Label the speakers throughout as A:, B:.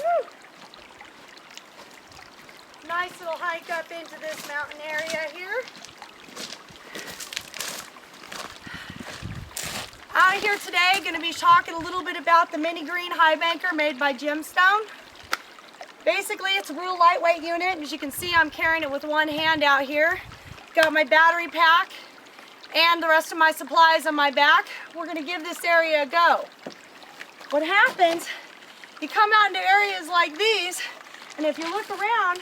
A: Woo. Nice little hike up into this mountain area here. Out here today, going to be talking a little bit about the mini green high banker made by Gemstone. Basically, it's a real lightweight unit. As you can see, I'm carrying it with one hand out here. Got my battery pack and the rest of my supplies on my back. We're going to give this area a go. What happens, you come out into areas like these, and if you look around,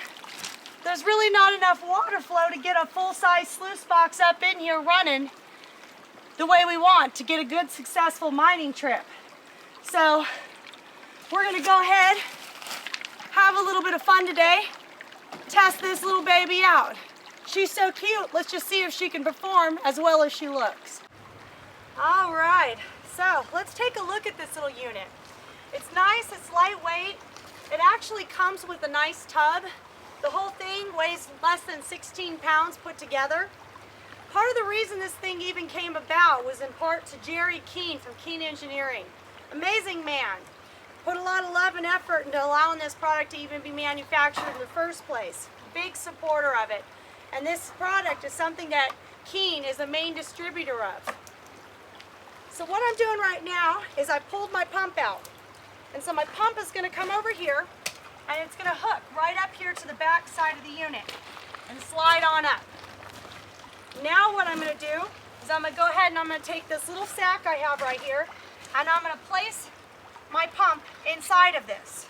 A: there's really not enough water flow to get a full-size sluice box up in here running the way we want to get a good, successful mining trip. So we're going to go ahead, have a little bit of fun today, test this little baby out. She's so cute. Let's just see if she can perform as well as she looks. All right, so let's take a look at this little unit. It's nice, it's lightweight. It actually comes with a nice tub. The whole thing weighs less than 16 pounds put together. Part of the reason this thing even came about was in part to Jerry Keene from Keene Engineering. Amazing man. Put a lot of love and effort into allowing this product to even be manufactured in the first place. Big supporter of it. And this product is something that Keene is the main distributor of. So what I'm doing right now is I pulled my pump out. And so my pump is going to come over here, and it's going to hook right up here to the back side of the unit and slide on up. Now what I'm going to do is I'm going to go ahead and I'm going to take this little sack I have right here, and I'm going to place my pump inside of this.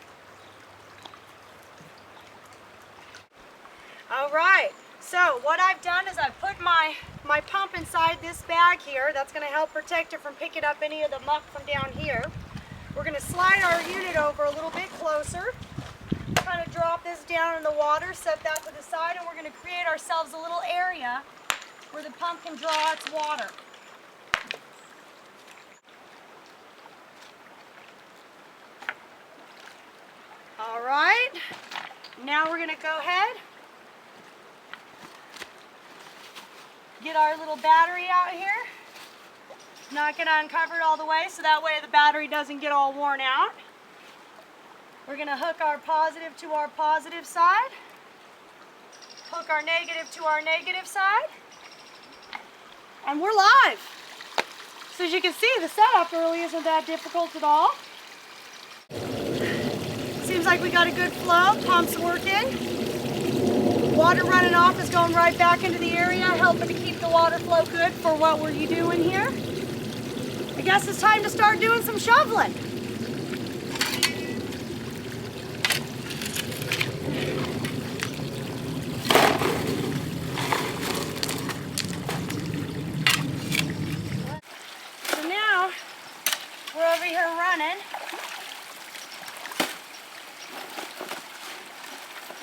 A: All right, so what I've done is I've put my pump inside this bag here. That's going to help protect it from picking up any of the muck from down here. We're going to slide our unit over a little bit closer, kind of drop this down in the water, set that to the side, and we're going to create ourselves a little area where the pump can draw its water. All right, now we're going to go ahead, get our little battery out here. Not going to uncover it all the way so that way the battery doesn't get all worn out. We're going to hook our positive to our positive side, hook our negative to our negative side, and we're live. So as you can see, the setup really isn't that difficult at all. Seems like we got a good flow, pump's working. Water running off is going right back into the area, helping to keep the water flow good for what we're doing here. I guess it's time to start doing some shoveling. So now we're over here running.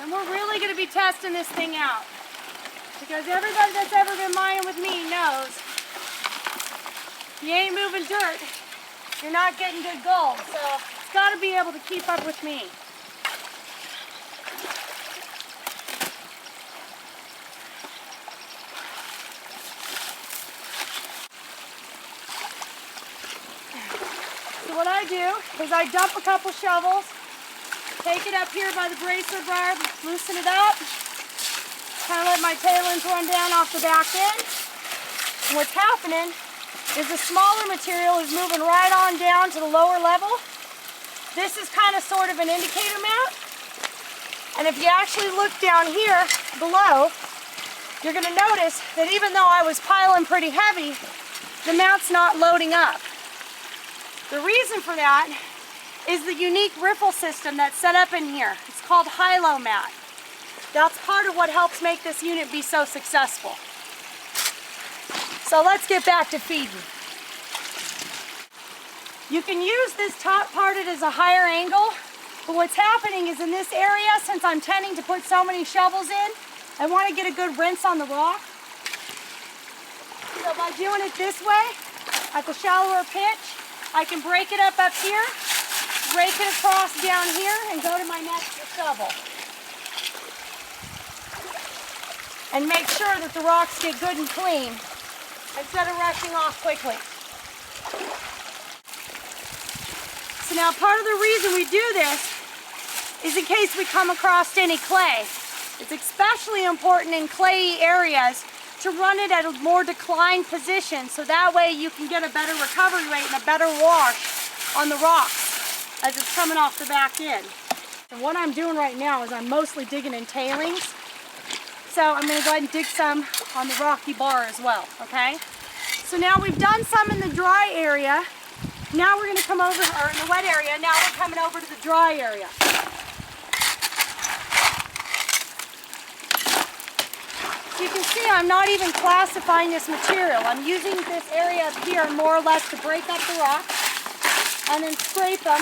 A: And we're really going to be testing this thing out. Because everybody that's ever been mining with me knows if you ain't moving dirt, you're not getting good gold. So it's got to be able to keep up with me. So what I do is I dump a couple shovels, take it up here by the bracer bar, loosen it up, kind of let my tail ends run down off the back end. And what's happening is the smaller material is moving right on down to the lower level. This is kind of sort of an indicator mat. And if you actually look down here below, you're going to notice that even though I was piling pretty heavy, the mat's not loading up. The reason for that is the unique riffle system that's set up in here. It's called Hilo mat. That's part of what helps make this unit be so successful. So let's get back to feeding. You can use this top part as a higher angle, but what's happening is in this area, since I'm tending to put so many shovels in, I want to get a good rinse on the rock. So by doing it this way, at the shallower pitch, I can break it up here, rake it across down here, and go to my next shovel. And make sure that the rocks get good and clean instead of rushing off quickly. So now part of the reason we do this is in case we come across any clay. It's especially important in clayey areas to run it at a more declined position, so that way you can get a better recovery rate and a better wash on the rocks as it's coming off the back end. And what I'm doing right now is I'm mostly digging in tailings. So I'm going to go ahead and dig some on the rocky bar as well, okay? So now we've done some in the dry area. Now we're going to come over, or in the wet area, now we're coming over to the dry area. So you can see I'm not even classifying this material. I'm using this area up here more or less to break up the rocks and then scrape them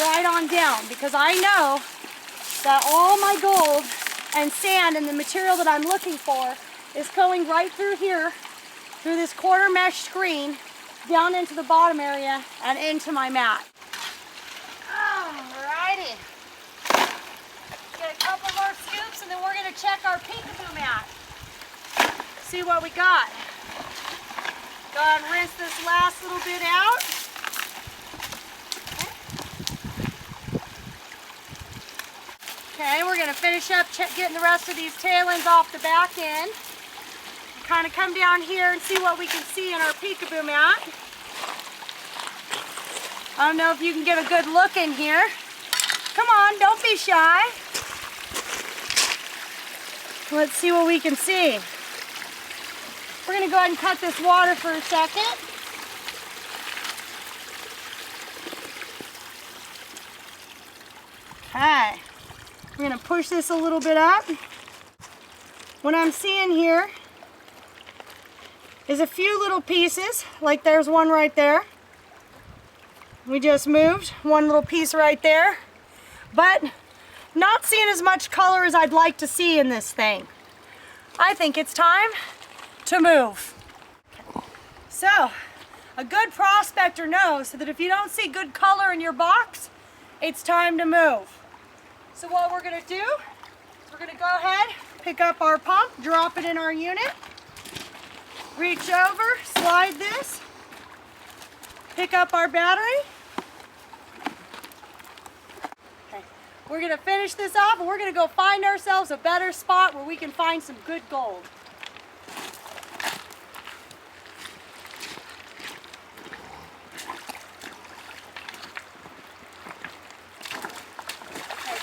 A: right on down, because I know that all my gold and sand and the material that I'm looking for is going right through here, through this quarter mesh screen, down into the bottom area and into my mat. Alrighty. Get a couple more scoops and then we're going to check our peekaboo mat. See what we got. Go ahead and rinse this last little bit out. Okay, we're going to finish up getting the rest of these tailings off the back end. Kind of come down here and see what we can see in our peekaboo mat. I don't know if you can get a good look in here. Come on, don't be shy. Let's see what we can see. We're going to go ahead and cut this water for a second. Okay. We're going to push this a little bit up. What I'm seeing here is a few little pieces, like there's one right there. We just moved one little piece right there, but not seeing as much color as I'd like to see in this thing. I think it's time to move. So, a good prospector knows that if you don't see good color in your box, it's time to move. So what we're going to do is we're going to go ahead, pick up our pump, drop it in our unit, reach over, slide this, pick up our battery. Okay. We're going to finish this off and we're going to go find ourselves a better spot where we can find some good gold.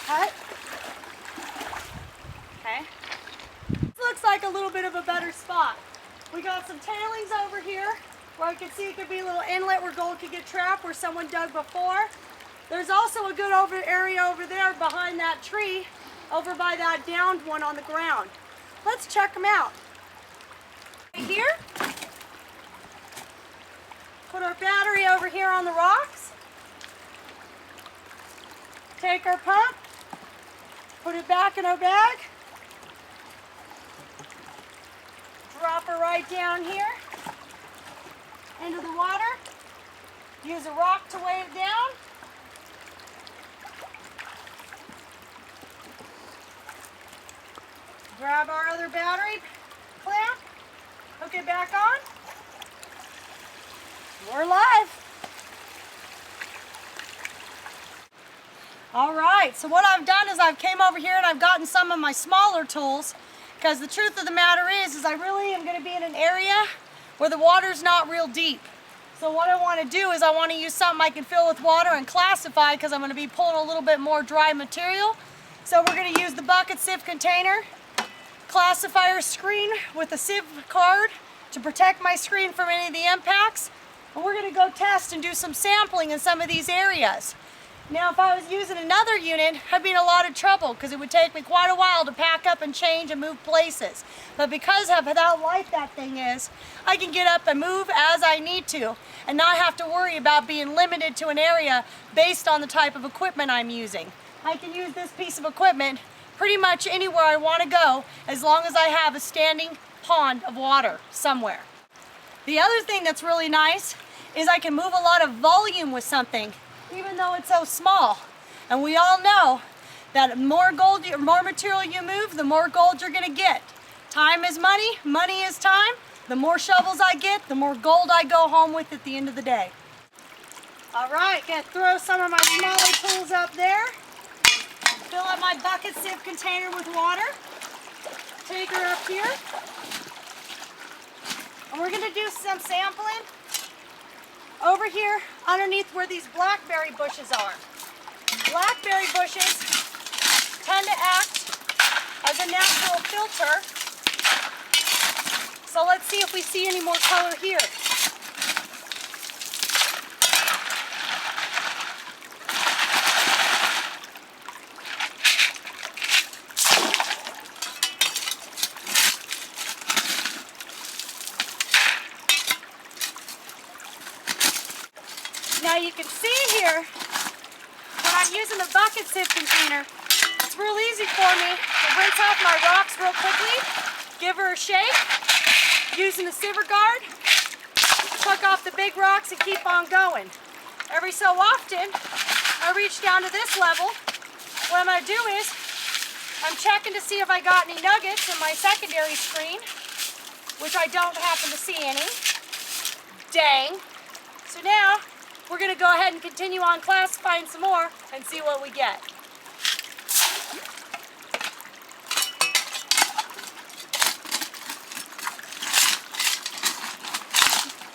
A: Cut. Okay. This looks like a little bit of a better spot. We got some tailings over here where I can see it could be a little inlet where gold could get trapped where someone dug before. There's also a good area over there behind that tree over by that downed one on the ground. Let's check them out. Right here. Put our battery over here on the rocks. Take our pump. Put it back in our bag. Drop her right down here into the water. Use a rock to weigh it down. Grab our other battery clamp. Hook it back on. We're live. All right, so what I've done is I've came over here and I've gotten some of my smaller tools, because the truth of the matter is I really am going to be in an area where the water's not real deep. So what I want to do is I want to use something I can fill with water and classify, because I'm going to be pulling a little bit more dry material. So we're going to use the bucket sieve container, classifier screen with a sieve card to protect my screen from any of the impacts. And we're going to go test and do some sampling in some of these areas. Now, if I was using another unit, I'd be in a lot of trouble because it would take me quite a while to pack up and change and move places. But because of how light that thing is, I can get up and move as I need to and not have to worry about being limited to an area based on the type of equipment I'm using. I can use this piece of equipment pretty much anywhere I want to go as long as I have a standing pond of water somewhere. The other thing that's really nice is I can move a lot of volume with something, even though it's so small. And we all know that more material you move, the more gold you're going to get. Time is money, money is time. The more shovels I get, the more gold I go home with at the end of the day. All right, gonna throw some of my smaller tools up there. Fill up my bucket sieve container with water. Take her up here. And we're gonna do some sampling over here underneath where these blackberry bushes are. Blackberry bushes tend to act as a natural filter. So let's see if we see any more color here. Now you can see here, when I'm using the bucket sieve container, it's real easy for me to rinse off my rocks real quickly, give her a shake, using the sieve guard, tuck off the big rocks and keep on going. Every so often, I reach down to this level. What I'm going to do is, I'm checking to see if I got any nuggets in my secondary screen, which I don't happen to see any. Dang. So now, we're going to go ahead and continue on classifying some more and see what we get.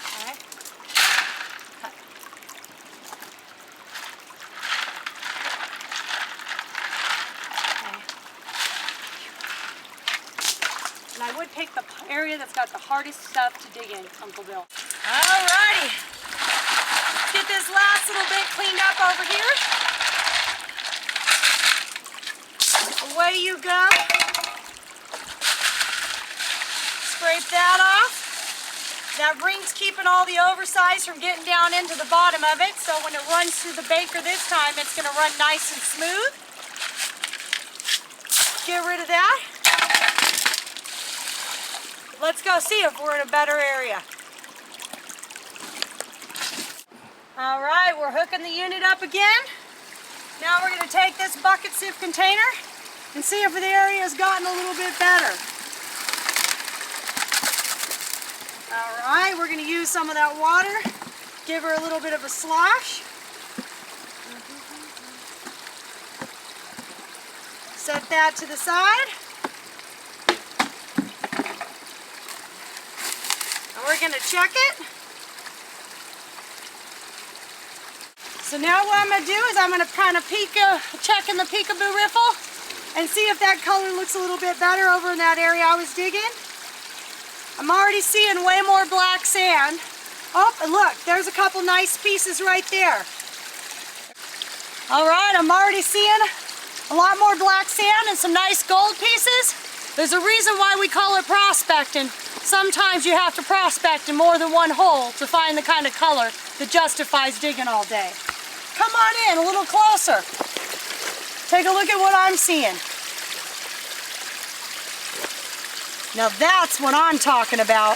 A: Okay. And I would pick the area that's got the hardest stuff to dig in, Uncle Bill. Alrighty. Get this last little bit cleaned up over here. Away you go. Scrape that off. That ring's keeping all the oversize from getting down into the bottom of it, so when it runs through the baker this time, it's going to run nice and smooth. Get rid of that. Let's go see if we're in a better area. All right, we're hooking the unit up again. Now we're going to take this bucket sieve container and see if the area has gotten a little bit better. All right, we're going to use some of that water, give her a little bit of a slosh. Set that to the side. And we're going to check it. So now what I'm going to do is I'm going to kind of check in the peekaboo riffle and see if that color looks a little bit better over in that area I was digging. I'm already seeing way more black sand. Oh, and look, there's a couple nice pieces right there. All right, I'm already seeing a lot more black sand and some nice gold pieces. There's a reason why we call it prospecting. Sometimes you have to prospect in more than one hole to find the kind of color that justifies digging all day. Come on in, a little closer. Take a look at what I'm seeing. Now that's what I'm talking about.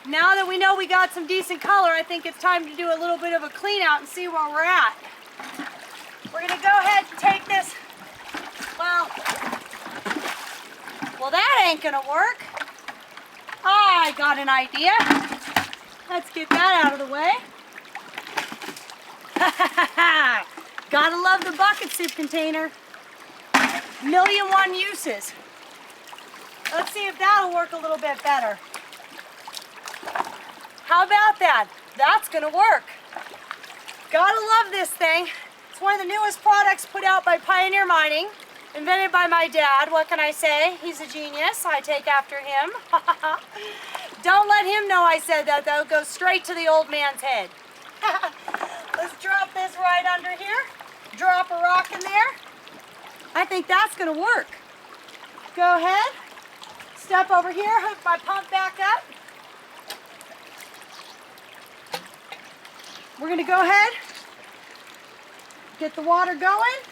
A: Now that we know we got some decent color, I think it's time to do a little bit of a clean out and see where we're at. We're gonna go ahead and take this. Well, that ain't gonna work. I got an idea. Let's get that out of the way. Gotta love the bucket sieve container. 1,000,001 uses. Let's see if that'll work a little bit better. How about that? That's gonna work. Gotta love this thing. It's one of the newest products put out by Pioneer Mining. Invented by my dad. What can I say? He's a genius. I take after him. Don't let him know I said that, though. Go straight to the old man's head. Let's drop this right under here. Drop a rock in there. I think that's going to work. Go ahead. Step over here. Hook my pump back up. We're going to go ahead. Get the water going.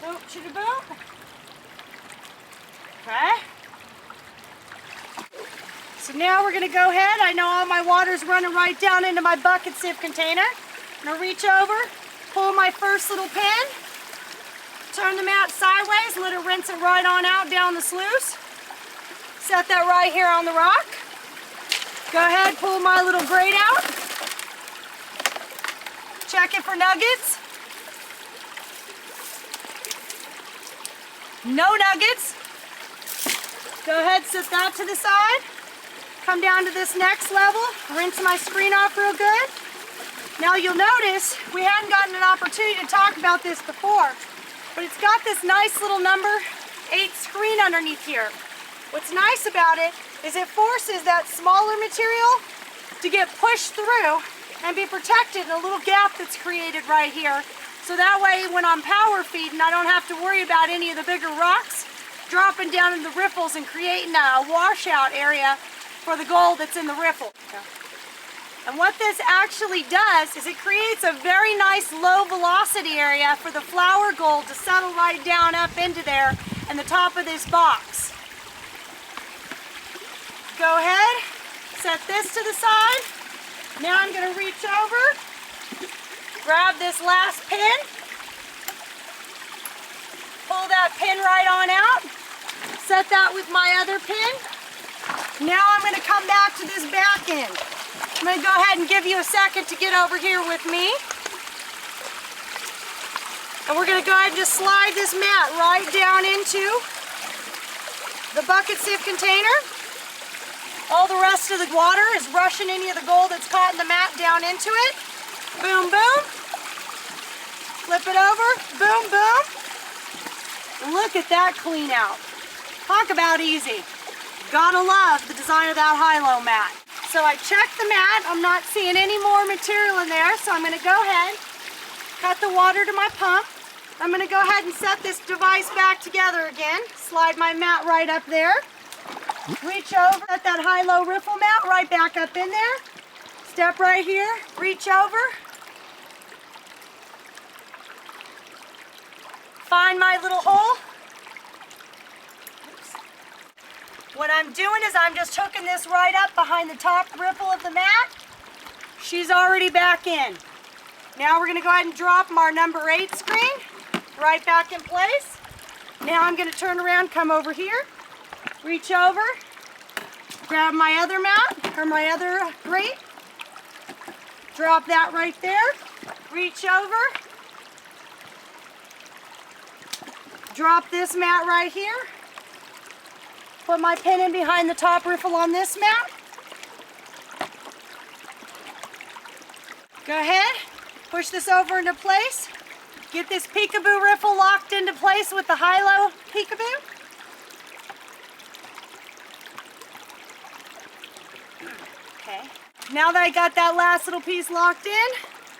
A: Boop, chitty boop. Okay. So now we're going to go ahead. I know all my water's running right down into my bucket sieve container. I'm going to reach over, pull my first little pin, turn the mat sideways, let it rinse it right on out down the sluice. Set that right here on the rock. Go ahead, pull my little grate out. Check it for nuggets. No nuggets. Go ahead, set that to the side. Come down to this next level, rinse my screen off real good. Now you'll notice we hadn't gotten an opportunity to talk about this before, but it's got this nice little number 8 screen underneath here. What's nice about it is it forces that smaller material to get pushed through and be protected in a little gap that's created right here. So that way when I'm power feeding, I don't have to worry about any of the bigger rocks dropping down in the riffles and creating a washout area for the gold that's in the riffle. And what this actually does is it creates a very nice low velocity area for the flour gold to settle right down up into there in the top of this box. Go ahead, set this to the side. Now I'm going to reach over, grab this last pin, pull that pin right on out, set that with my other pin. Now I'm going to come back to this back end. I'm going to go ahead and give you a second to get over here with me. And we're going to go ahead and just slide this mat right down into the bucket sieve container. All the rest of the water is rushing any of the gold that's caught in the mat down into it. Boom, boom. Flip it over. Boom, boom. And look at that clean out. Talk about easy. Gotta love the design of that high-low mat. So I checked the mat. I'm not seeing any more material in there, so I'm going to go ahead, cut the water to my pump. I'm going to go ahead and set this device back together again. Slide my mat right up there. Reach over, set that high-low riffle mat right back up in there. Step right here, reach over. Find my little hole. Oops. What I'm doing is I'm just hooking this right up behind the top riffle of the mat. She's already back in. Now we're going to go ahead and drop our number 8 screen right back in place. Now I'm going to turn around, come over here. Reach over, grab my other mat, or my other grate, drop that right there, reach over, drop this mat right here, put my pin in behind the top riffle on this mat, go ahead, push this over into place, get this peekaboo riffle locked into place with the high-low peekaboo. Okay. Now that I got that last little piece locked in,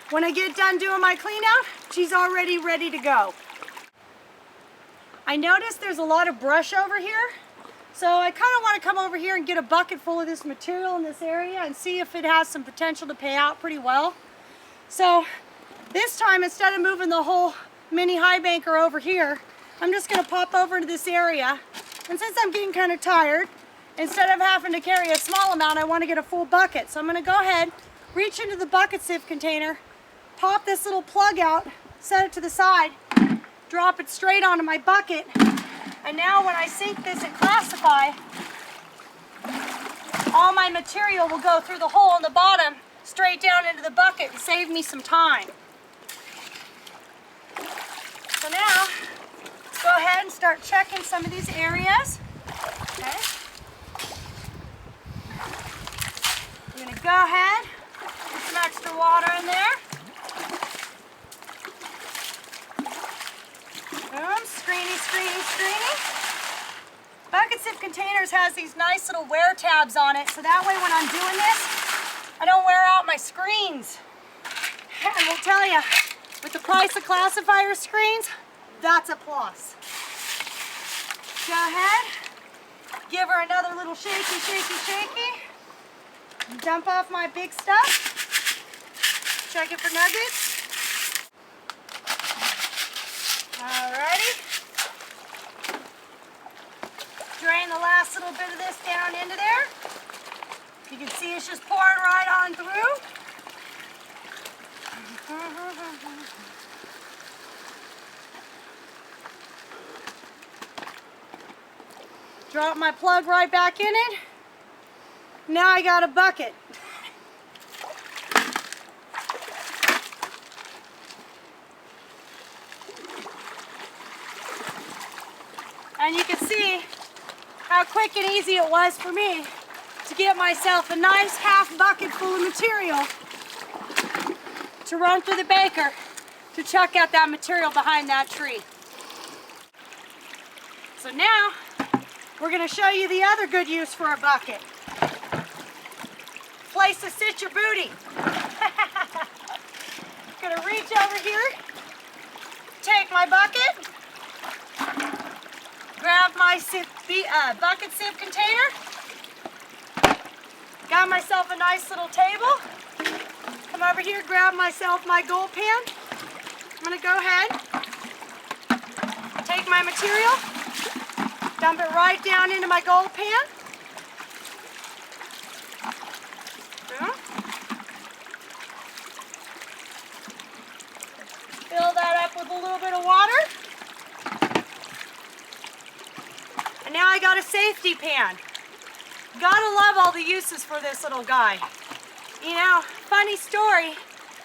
A: when I get done doing my clean out, she's already ready to go. I noticed there's a lot of brush over here, so I kind of want to come over here and get a bucket full of this material in this area and see if it has some potential to pay out pretty well. So this time, instead of moving the whole mini high banker over here, I'm just going to pop over into this area, and since I'm getting kind of tired, instead of having to carry a small amount, I want to get a full bucket. So I'm going to go ahead, reach into the bucket sieve container, pop this little plug out, set it to the side, drop it straight onto my bucket, and now when I sink this and classify, all my material will go through the hole in the bottom, straight down into the bucket and save me some time. So now, go ahead and start checking some of these areas. Okay. I'm going to go ahead, put some extra water in there. Boom, screeny, screeny, screeny. Bucket sieve containers has these nice little wear tabs on it, so that way when I'm doing this, I don't wear out my screens. And we'll tell you, with the price of classifier screens, that's a plus. Go ahead, give her another little shaky, shaky, shaky. Dump off my big stuff. Check it for nuggets. Alrighty. Drain the last little bit of this down into there. You can see it's just pouring right on through. Drop my plug right back in it. Now I got a bucket. And you can see how quick and easy it was for me to get myself a nice half bucket full of material to run through the baker to chuck out that material behind that tree. So now we're going to show you the other good use for a bucket. Place to sit your booty. Going to reach over here, take my bucket, grab my bucket sieve container, got myself a nice little table, come over here, grab myself my gold pan. I'm going to go ahead, take my material, dump it right down into my gold pan. Fill that up with a little bit of water. And now I got a safety pan. Gotta love all the uses for this little guy. You know, funny story,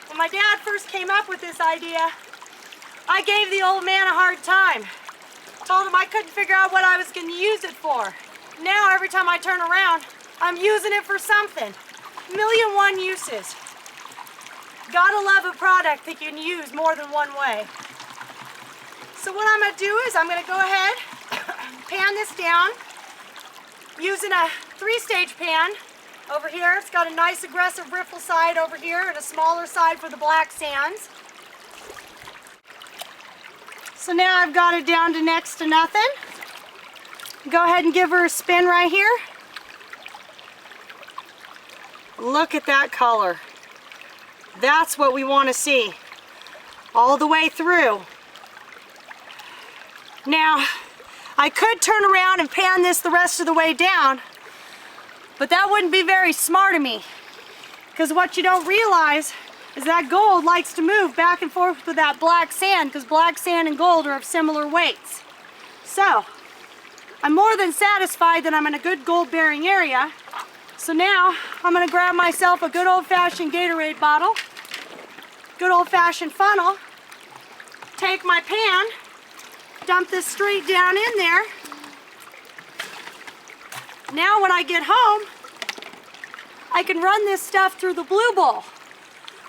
A: when my dad first came up with this idea, I gave the old man a hard time. Told him I couldn't figure out what I was going to use it for. Now every time I turn around, I'm using it for something. 1,000,001 uses. Gotta love a product that you can use more than one way. So what I'm going to do is I'm going to go ahead, pan this down using a 3-stage pan. Over here, it's got a nice aggressive riffle side over here and a smaller side for the black sands. So now I've got it down to next to nothing. Go ahead and give her a spin right here. Look at that color. That's what we want to see all the way through. Now, I could turn around and pan this the rest of the way down, but that wouldn't be very smart of me, because what you don't realize is that gold likes to move back and forth with that black sand, because black sand and gold are of similar weights. So, I'm more than satisfied that I'm in a good gold bearing area. So now, I'm going to grab myself a good old-fashioned Gatorade bottle, good old-fashioned funnel, take my pan, dump this straight down in there. Now when I get home, I can run this stuff through the Blue Bowl.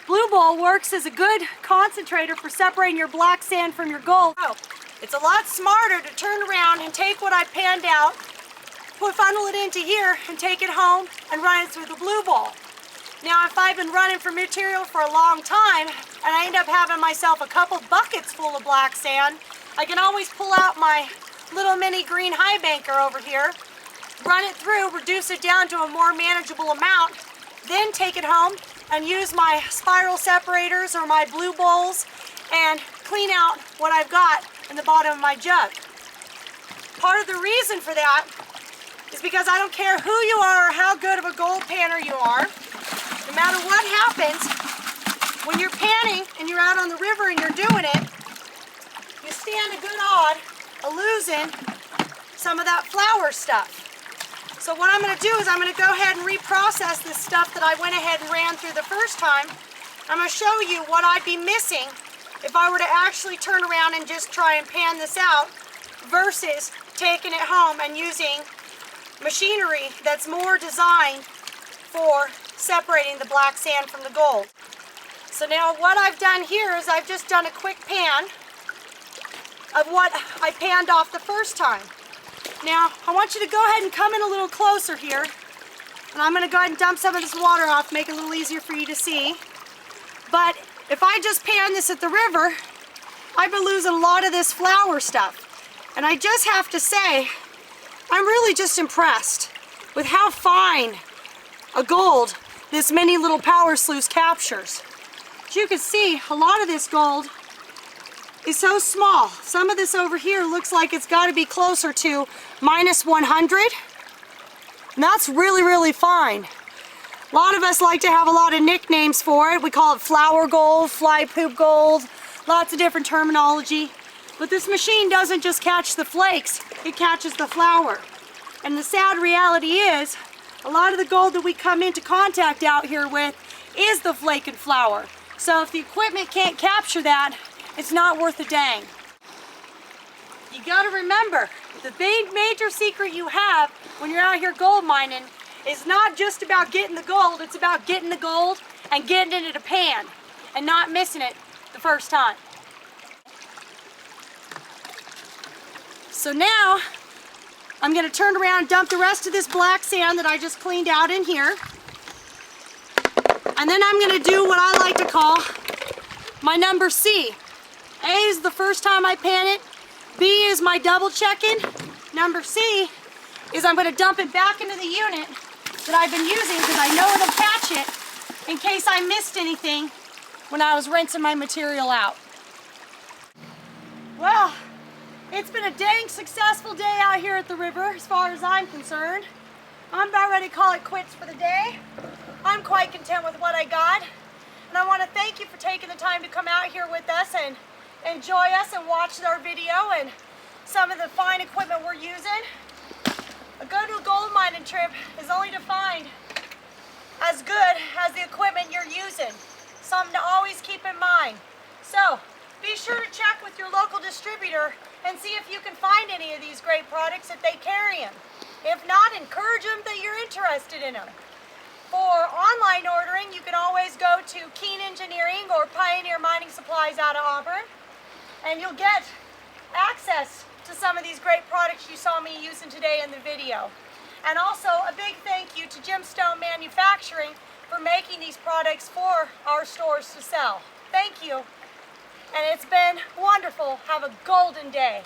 A: Blue Bowl works as a good concentrator for separating your black sand from your gold. Oh, it's a lot smarter to turn around and take what I panned out, funnel it into here, and take it home and run it through the Blue Bowl. Now if I've been running for material for a long time and I end up having myself a couple buckets full of black sand, I can always pull out my little mini green high banker over here, run it through, reduce it down to a more manageable amount, then take it home and use my spiral separators or my blue bowls and clean out what I've got in the bottom of my jug. Part of the reason for that is because I don't care who you are or how good of a gold panner you are, no matter what happens, when you're panning and you're out on the river and you're doing it, you stand a good odd of losing some of that flour stuff. So what I'm going to do is I'm going to go ahead and reprocess this stuff that I went ahead and ran through the first time. I'm going to show you what I'd be missing if I were to actually turn around and just try and pan this out versus taking it home and using machinery that's more designed for separating the black sand from the gold. So now what I've done here is I've just done a quick pan of what I panned off the first time. Now, I want you to go ahead and come in a little closer here. And I'm going to go ahead and dump some of this water off, make it a little easier for you to see. But if I just pan this at the river, I've been losing a lot of this flour stuff. And I just have to say, I'm really just impressed with how fine a gold this mini little power sluice captures. As you can see, a lot of this gold is so small. Some of this over here looks like it's got to be closer to -100. And that's really, really fine. A lot of us like to have a lot of nicknames for it. We call it flour gold, fly poop gold, lots of different terminology. But this machine doesn't just catch the flakes, it catches the flour. And the sad reality is, a lot of the gold that we come into contact out here with is the flake and flour. So if the equipment can't capture that, it's not worth a dang. You gotta remember, the big major secret you have when you're out here gold mining is not just about getting the gold, it's about getting the gold and getting it in a pan and not missing it the first time. So now, I'm gonna turn around and dump the rest of this black sand that I just cleaned out in here. And then I'm gonna do what I like to call my number C. A is the first time I pan it. B is my double checking. Number C is I'm gonna dump it back into the unit that I've been using because I know it'll catch it in case I missed anything when I was rinsing my material out. Well, it's been a dang successful day out here at the river as far as I'm concerned. I'm about ready to call it quits for the day. I'm quite content with what I got. And I want to thank you for taking the time to come out here with us and enjoy us and watch our video and some of the fine equipment we're using. A good gold mining trip is only defined as good as the equipment you're using. Something to always keep in mind. So, be sure to check with your local distributor and see if you can find any of these great products if they carry them. If not, encourage them that you're interested in them. For online ordering, you can always go to Keen Engineering or Pioneer Mining Supplies out of Auburn, and you'll get access to some of these great products you saw me using today in the video. And also a big thank you to Gemstone Manufacturing for making these products for our stores to sell. Thank you. And it's been wonderful. Have a golden day.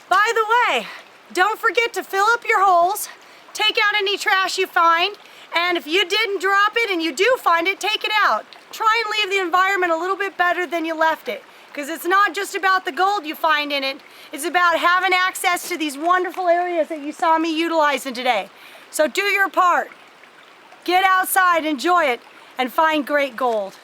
A: By the way, don't forget to fill up your holes, take out any trash you find, and if you didn't drop it and you do find it, take it out. Try and leave the environment a little bit better than you left it, because it's not just about the gold you find in it, it's about having access to these wonderful areas that you saw me utilizing today. So do your part. Get outside, enjoy it, and find great gold.